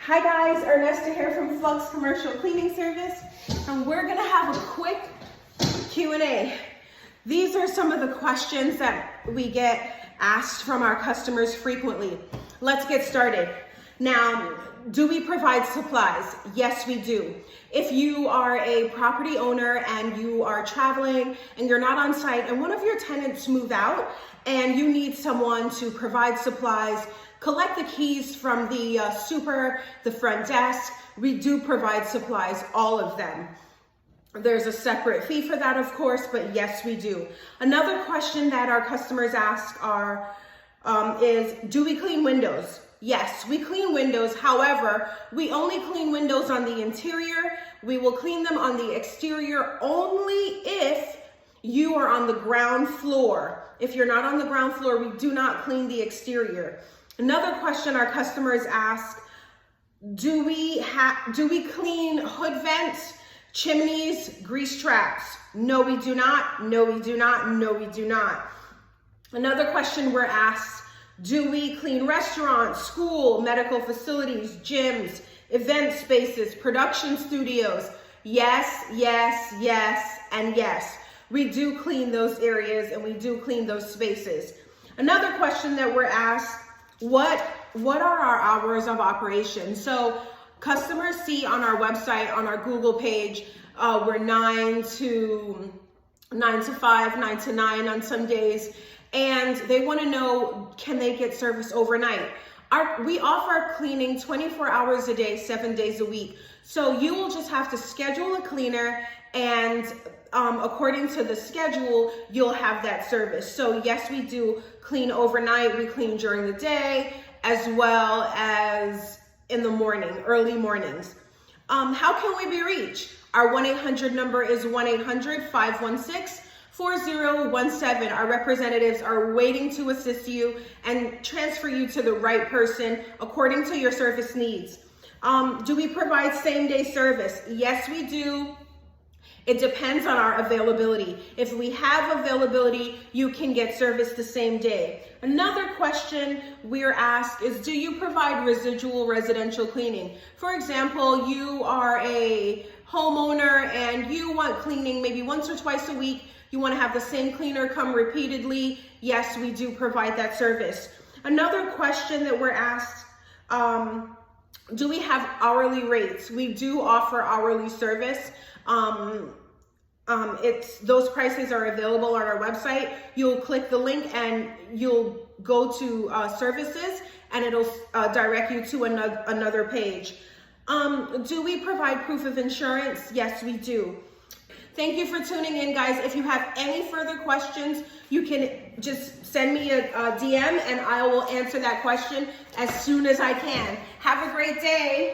Hi guys, Ernesta here from Flockz Commercial Cleaning Service, and we're gonna have a quick Q&A. These are some of the questions that we get asked from our customers frequently. Let's get started. Now, do we provide supplies? Yes, we do. If you are a property owner and you are traveling and you're not on site and one of your tenants move out and you need someone to provide supplies, collect the keys from the the front desk, we do provide supplies, all of them. There's a separate fee for that, of course, but yes, we do. Another question that our customers ask is, do we clean windows? Yes, we clean windows. However, we only clean windows on the interior. We will clean them on the exterior only if you are on the ground floor. If you're not on the ground floor, we do not clean the exterior. Another question our customers ask, do we clean hood vents, chimneys, grease traps? No, we do not. No, we do not. No, we do not. Another question we're asked, do we clean restaurants, school, medical facilities, gyms, event spaces, production studios? Yes, yes, yes, and yes. We do clean those areas and we do clean those spaces. Another question that we're asked, what are our hours of operation? So customers see on our website, on our Google page, we're 9 to 5, 9 to 9 on some days. And they want to know, can they get service overnight? We offer cleaning 24 hours a day, 7 days a week. So you will just have to schedule a cleaner, and according to the schedule, you'll have that service. So yes, we do clean overnight. We clean during the day as well as in the morning, early mornings. How can we be reached? Our 1-800 number is 1-800-516-4017. Our representatives are waiting to assist you and transfer you to the right person according to your service needs. Do we provide same-day service? Yes, we do. It depends on our availability. If we have availability, you can get service the same day. Another question we're asked is, do you provide residual residential cleaning? For example, you are a homeowner and you want cleaning maybe once or twice a week. You want to have the same cleaner come repeatedly. Yes, we do provide that service. Another question that we're asked, do we have hourly rates? We do offer hourly service. Those prices are available on our website. You'll click the link and you'll go to services, and it'll direct you to another page. Do we provide proof of insurance? Yes, we do. Thank you for tuning in, guys. If you have any further questions, you can just send me a DM and I will answer that question as soon as I can. Have a great day.